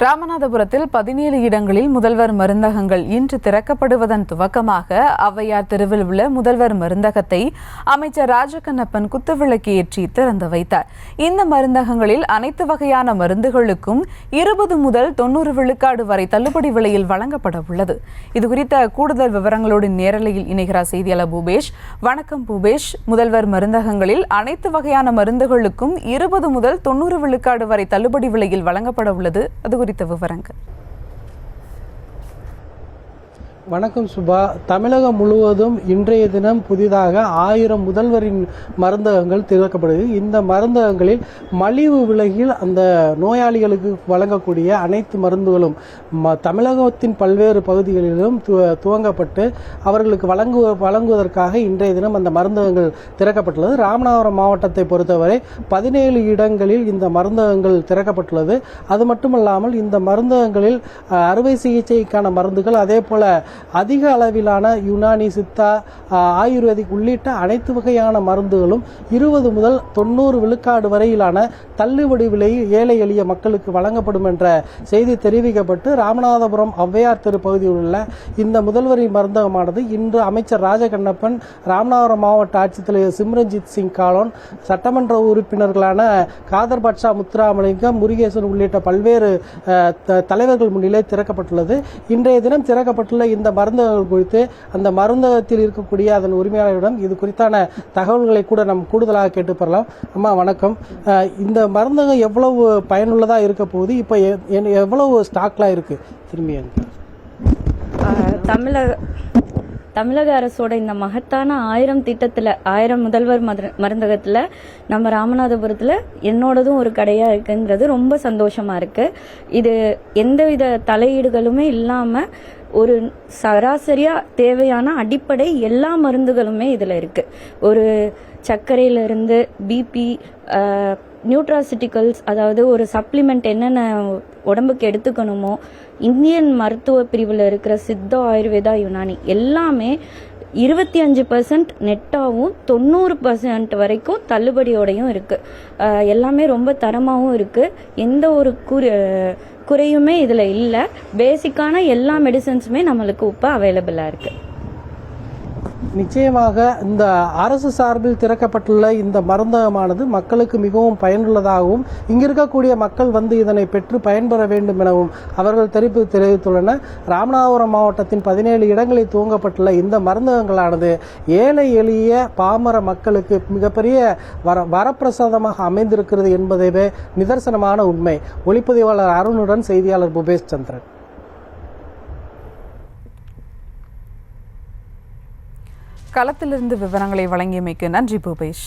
ராமநாதபுரத்தில் 17 இடங்களில் முதல்வர் மருந்தகங்கள் இன்று திறக்கப்படுவதன் துவக்கமாக ஔவையார் தெருவில் உள்ள முதல்வர் மருந்தகத்தை அமைச்சர் ராஜகண்ணப்பன் குத்துவிளக்கு ஏற்றி திறந்து வைத்தார். இந்த மருந்தகங்களில் அனைத்து வகையான மருந்துகளுக்கும் 20 முதல் 90 விழுக்காடு வரை தள்ளுபடி விலையில் வழங்கப்பட உள்ளது. இதுகுறித்த கூடுதல் விவரங்களோடு நேரலையில் இணைகிறார் செய்தியாளர் பூபேஷ். வணக்கம் பூபேஷ். முதல்வர் மருந்தகங்களில் அனைத்து வகையான மருந்துகளுக்கும் 20 முதல் 90 விழுக்காடு வரை தள்ளுபடி விலையில் வழங்கப்பட உள்ளது. அது குறித்த விவரங்கள். வணக்கம் சுபா. தமிழகம் முழுவதும் இன்றைய தினம் புதிதாக 1000 முதல்வரின் மருந்தகங்கள் திறக்கப்படுது. இந்த மருந்தகங்களில் மலிவு விலையில் அந்த நோயாளிகளுக்கு வழங்கக்கூடிய அனைத்து மருந்துகளும் தமிழகத்தின் பல்வேறு பகுதிகளிலும் துவங்கப்பட்டு அவர்களுக்கு வழங்குவதற்காக இன்றைய தினம் அந்த மருந்தகங்கள் திறக்கப்பட்டுள்ளது. ராமநாதபுரம் மாவட்டத்தை பொறுத்தவரை 17 இடங்களில் இந்த மருந்தகங்கள் திறக்கப்பட்டுள்ளது. அது மட்டுமல்லாமல் இந்த மருந்தகங்களில் அறுவை சிகிச்சைக்கான மருந்துகள், அதே போல அதிக அளவிலான யுனானி, சித்தா, ஆயுர்வேதிக் உள்ளிட்ட அனைத்து வகையான மருந்துகளும் 20 முதல் 90 விழுக்காடு வரையிலான தள்ளுபடி விலையில் ஏழை எளிய மக்களுக்கு வழங்கப்படும் என்ற செய்தி தெரிவிக்கப்பட்டு ராமநாதபுரம் ஔவையார் தெரு பகுதியில் உள்ள இந்த முதல்வரின் மருந்தகமானது இன்று அமைச்சர் ராஜகண்ணப்பன், ராமநாதபுரம் மாவட்ட ஆட்சித்தலைவர் சிம்ரன்ஜித் சிங் காலோன், சட்டமன்ற உறுப்பினர்களான காதர் பாட்ஷா, முத்துராமலிங்கம், முருகேசன் உள்ளிட்ட பல்வேறு தலைவர்கள் முன்னிலை திறக்கப்பட்டுள்ளது. இன்றைய தினம் திறக்கப்பட்டுள்ள இந்த மருந்தகங்கள் குறித்து அந்த மருந்தகத்தில் இருக்கக்கூடிய அதன் உரிமையாளரிடம் இது குறித்தான தகவல்களை கூட நாம் கூடுதலாக கேட்டு பெறலாம். அம்மா வணக்கம். இந்த மருந்தகம் எவ்வளவு பயனுள்ளதா இருக்க போகுது? இப்ப எவ்வளவு ஸ்டாக்லாம் இருக்கு? திரும்பி தமிழக அரசோட இந்த மகத்தான 1000 திட்டத்தில் 1000 முதல்வர் மருந்தகத்தில் நம்ம ராமநாதபுரத்தில் என்னோடதும் ஒரு கடையாக இருக்குங்கிறது ரொம்ப சந்தோஷமாக இருக்குது. இது எந்தவித தலையீடுகளுமே இல்லாமல் ஒரு சராசரியாக தேவையான அடிப்படை எல்லா மருந்துகளுமே இதில் இருக்குது. ஒரு சர்க்கரையிலிருந்து பிபி, நியூட்ராசிட்டிகல்ஸ், அதாவது ஒரு சப்ளிமெண்ட் என்னென்ன உடம்புக்கு எடுத்துக்கணுமோ, இந்தியன் மருத்துவ பிரிவில் இருக்கிற சித்தா, ஆயுர்வேதா, யுனானி எல்லாமே 25% நெட்டாகவும் 90% வரைக்கும் தள்ளுபடியோடையும் இருக்குது. எல்லாமே ரொம்ப தரமாகவும் இருக்குது. எந்த ஒரு குறையுமே இதில் இல்லை. பேசிக்கான எல்லா மெடிசன்ஸுமே நம்மளுக்கு இப்போ அவைலபிளாக இருக்குது. நிச்சயமாக இந்த அரசு சார்பில் திறக்கப்பட்டுள்ள இந்த மருந்தகமானது மக்களுக்கு மிகவும் பயனுள்ளதாகவும் இங்கு இருக்கக்கூடிய மக்கள் இதனை பெற்று பயன்பெற வேண்டும் எனவும் அவர்கள் தெரிவித்துள்ளனர். ராமநாதபுரம் மாவட்டத்தின் 17 இடங்களில் துவங்கப்பட்டுள்ள இந்த மருந்தகங்களானது ஏழை எளிய பாமர மக்களுக்கு மிகப்பெரிய வரப்பிரசாதமாக அமைந்திருக்கிறது என்பதே நிதர்சனமான உண்மை. ஒளிப்பதிவாளர் அருணுடன் செய்தியாளர் பூபேஷ் சந்திரன். களத்திலிருந்து விவரங்களை வழங்கியமைக்கு நன்றி பூபேஷ்.